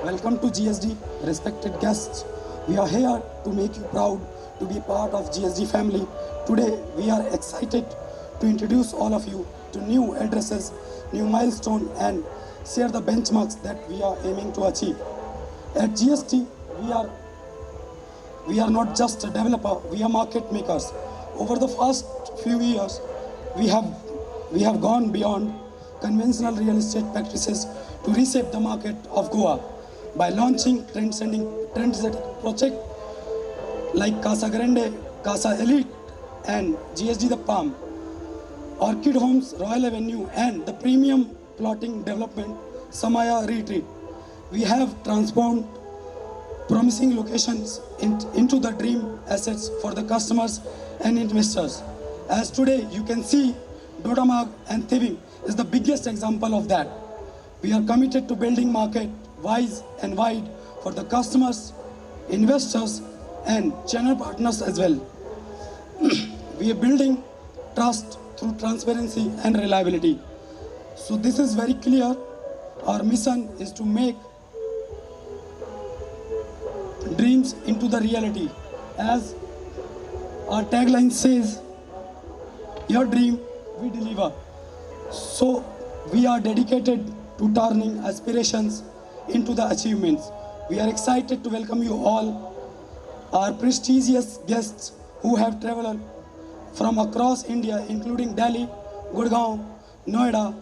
Welcome to GSD, respected guests. We are here to make you proud to be part of GSD family. Today, we are excited to introduce all of you to new addresses, new milestone, and share the benchmarks that we are aiming to achieve. At GST, we are not just a developer, we are market makers. Over the past few years, we have gone beyond conventional real estate practices to reshape the market of Goa by launching trend-setting projects like Casa Grande, Casa Elite, and GSD The Palm, Orchid Homes, Royal Avenue, and the premium plotting development Samaya Retreat. We have transformed promising locations into the dream assets for the customers and investors. As today you can see, Dodamag and Thiving is the biggest example of that. We are committed to building market wise and wide for the customers, investors, and channel partners as well. We are building trust through transparency and reliability. So this is very clear. Our mission is to make dreams into the reality. As our tagline says, your dream, we deliver. So we are dedicated to turning aspirations into the achievements. We are excited to welcome you all, our prestigious guests who have traveled from across India, including Delhi, Gurgaon, Noida,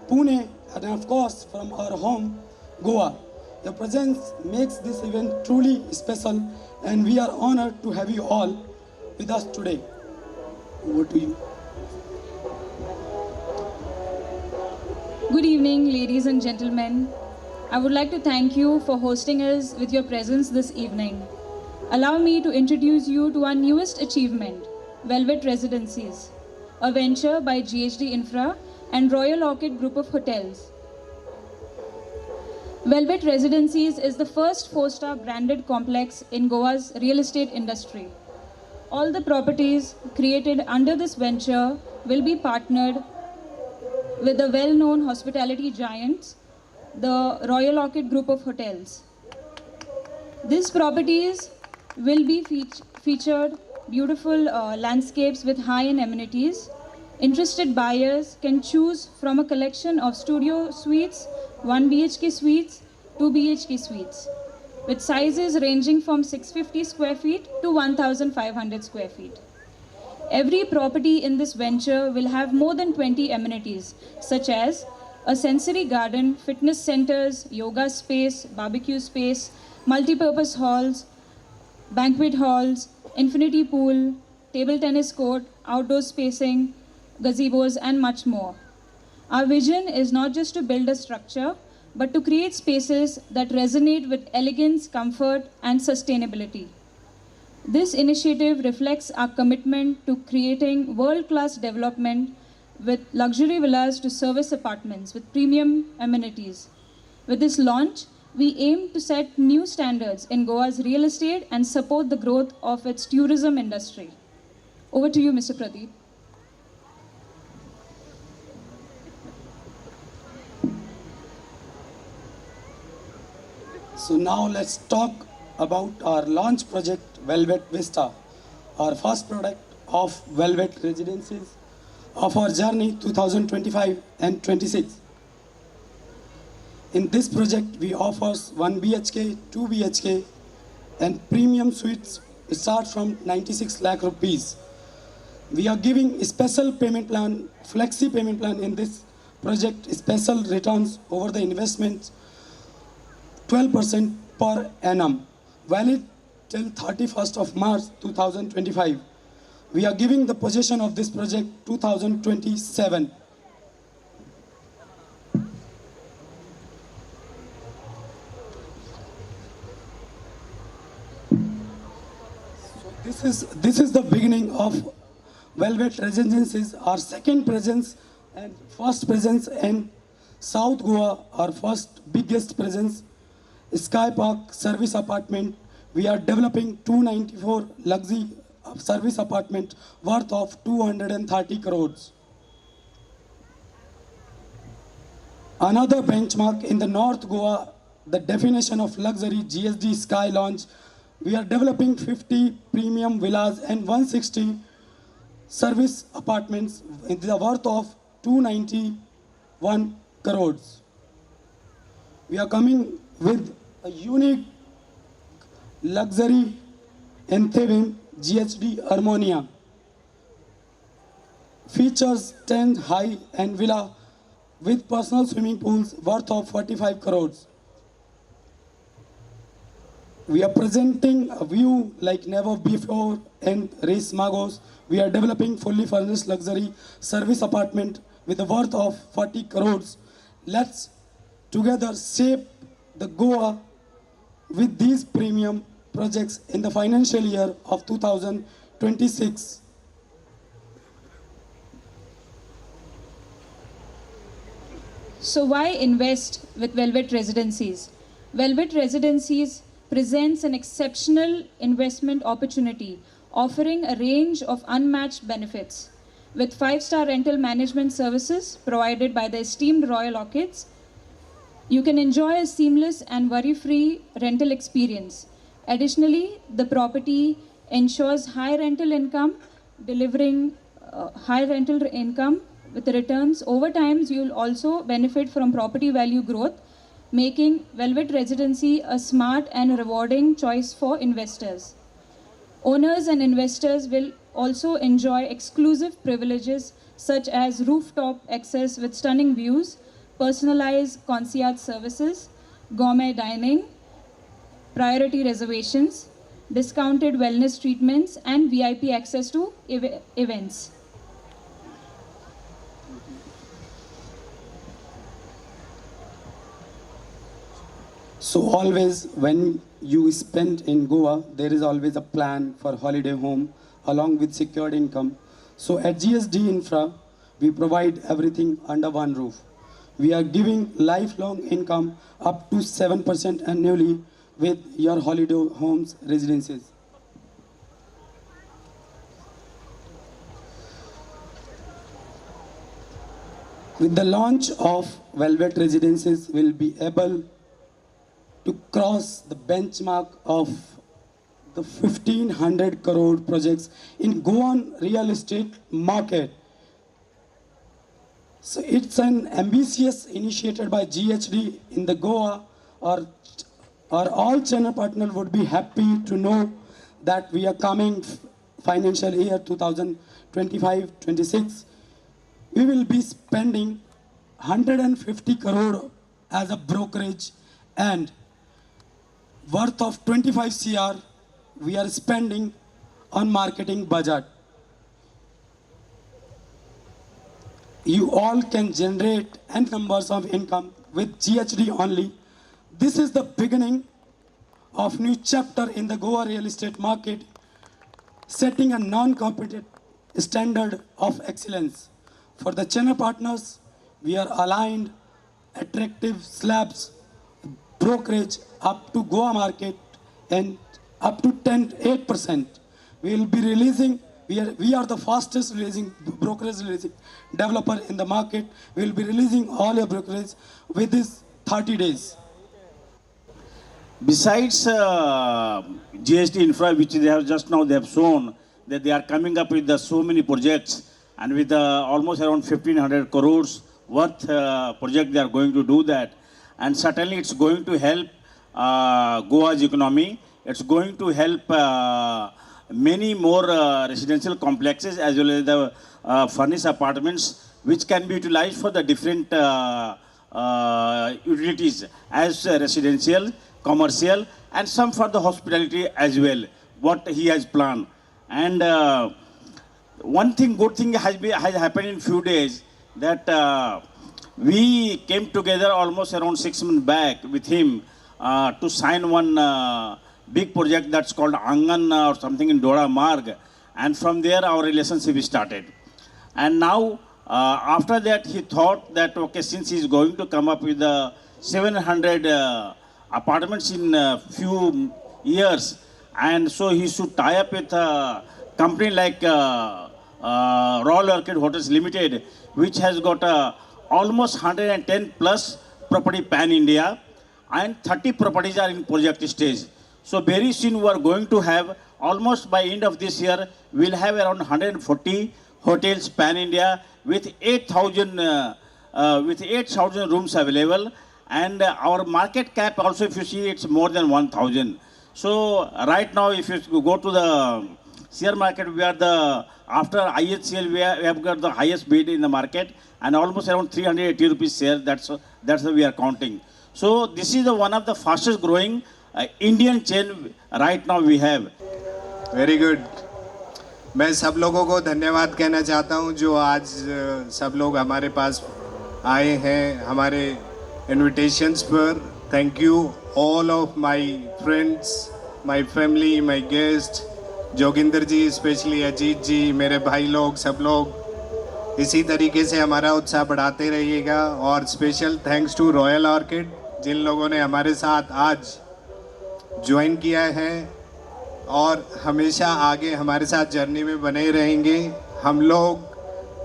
Pune, and of course from our home, Goa. Your presence makes this event truly special, and we are honored to have you all with us today. Over to you. Good evening, ladies and gentlemen. I would like to thank you for hosting us with your presence this evening. Allow me to introduce you to our newest achievement, Velvet Residencies, a venture by GHD Infra and Royal Orchid Group of Hotels. Velvet Residencies is the first 4-star branded complex in Goa's real estate industry. All the properties created under this venture will be partnered with the well-known hospitality giants, the Royal Orchid Group of Hotels. These properties will be featured beautiful landscapes with high-end amenities. Interested buyers can choose from a collection of studio suites, 1 BHK suites, 2 BHK suites, with sizes ranging from 650 square feet to 1,500 square feet. Every property in this venture will have more than 20 amenities, such as a sensory garden, fitness centers, yoga space, barbecue space, multi-purpose halls, banquet halls, infinity pool, table tennis court, outdoor spacing, gazebos, and much more. Our vision is not just to build a structure, but to create spaces that resonate with elegance, comfort, and sustainability. This initiative reflects our commitment to creating world-class development with luxury villas to service apartments with premium amenities. With this launch, we aim to set new standards in Goa's real estate and support the growth of its tourism industry. Over to you, Mr. Pradeep. So now let's talk about our launch project, Velvet Vista, our first product of Velvet Residencies of our journey 2025 and 26. In this project, we offer 1 BHK, 2 BHK, and premium suites start from 96 lakh rupees. We are giving a special payment plan, flexi payment plan in this project, special returns over the investment, 12% per annum, valid till 31st of March 2025. We are giving the possession of this project 2027. This is the beginning of Velvet Residences, our second presence and first presence in South Goa, our first biggest presence, Sky Park Service Apartment. We are developing 294 luxury service apartment worth of 230 crores. Another benchmark in the North Goa the definition of luxury, GSD Sky Lounge. We are developing 50 premium villas and 160 service apartments with the worth of 291 crores. We are coming with a unique luxury Enthevin GHD Harmonia. Features 10 high-end villa with personal swimming pools worth of 45 crores. We are presenting a view like never before in Reis Magos. We are developing fully furnished luxury service apartment with a worth of 40 crores. Let's together shape the Goa with these premium projects in the financial year of 2026. So why invest with Velvet Residencies? Velvet Residencies presents an exceptional investment opportunity offering a range of unmatched benefits. With 5-star rental management services provided by the esteemed Royal Orchids, you can enjoy a seamless and worry-free rental experience. Additionally, the property ensures high rental income, delivering high rental income with the returns. Over time, you will also benefit from property value growth, making Velvet Residency a smart and rewarding choice for investors. Owners and investors will also enjoy exclusive privileges such as rooftop access with stunning views, personalized concierge services, gourmet dining, priority reservations, discounted wellness treatments, and VIP access to events. So always when you spend in Goa, there is always a plan for holiday home along with secured income. So at GSD Infra, we provide everything under one roof. We are giving lifelong income up to 7% annually with your holiday homes residences. With the launch of Velvet Residences, we'll be able to cross the benchmark of the 1500 crore projects in Goan real estate market. So it's an ambitious initiated by GHD in the Goa. Our all channel partners would be happy to know that we are coming financial year 2025-26. We will be spending 150 crore as a brokerage and worth of 25 CR we are spending on marketing budget. You all can generate n numbers of income with GHD only. This is the beginning of new chapter in the Goa real estate market, setting a non-competitive standard of excellence. For the channel partners, we are aligned attractive slabs brokerage up to Goa market and up to 8%. We will be releasing, we are the fastest releasing brokerage releasing developer in the market. We will be releasing all your brokerage with this 30 days. Besides GST Infra, which they have just now they have shown that they are coming up with so many projects and with almost around 1500 crores worth project they are going to do that. And certainly it's going to help Goa's economy. It's going to help many more residential complexes as well as the furnished apartments which can be utilized for the different utilities as residential, commercial and some for the hospitality as well, what he has planned. And one thing, good thing has happened in few days that we came together almost around 6 months back with him to sign one big project that's called Angan or something in Dora Marg. And from there our relationship started. And now after that he thought that okay, since he's going to come up with 700 apartments in a few years, and so he should tie up with a company like Royal Orchid Hotels Limited, which has got almost 110 plus property pan India, and 30 properties are in project stage. So very soon we are going to have, almost by end of this year, we'll have around 140 hotels pan India with 8,000 rooms available, and our market cap also, if you see, it's more than 1,000. So right now, if you go to the share market, we are the, after IHCL, we have got the highest bid in the market, and almost around 380 rupees share. That's what we are counting. So this is the one of the fastest growing Indian chain right now we have. Very good. मैं सब लोगों को धन्यवाद कहना चाहता हूं जो आज सब लोग हमारे पास आए हैं हमारे इनविटेशंस पर. Thank you all of my friends, my family, my guest, Joginder ji, specially Ajit ji, मेरे भाई लोग, सब लोग इसी तरीके से हमारा उत्साह बढ़ाते रहिएगा. और special thanks to Royal Orchid जिन लोगों ने हमारे साथ आज ज्वाइन किया है और हमेशा आगे हमारे साथ जर्नी में बने रहेंगे. हम लोग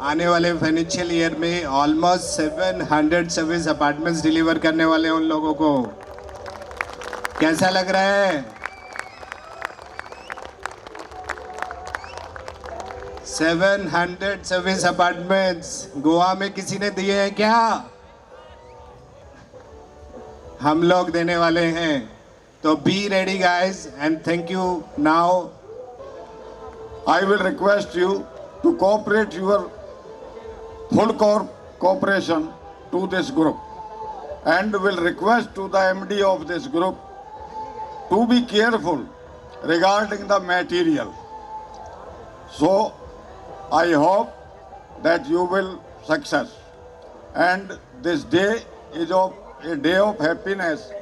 आने वाले फाइनेंशियल ईयर में ऑलमोस्ट 700 सर्विस अपार्टमेंट्स डिलीवर करने वाले हैं उन लोगों को. कैसा लग रहा है? 700 सर्विस अपार्टमेंट्स गोवा में किसी ने दिए हैं क्या? हम लोग देने वाले हैं. तो be ready guys and thank you. Now I will request you to cooperate your full cooperation to this group, and will request to the MD of this group to be careful regarding the material. So I hope that you will success, and this day is a day of happiness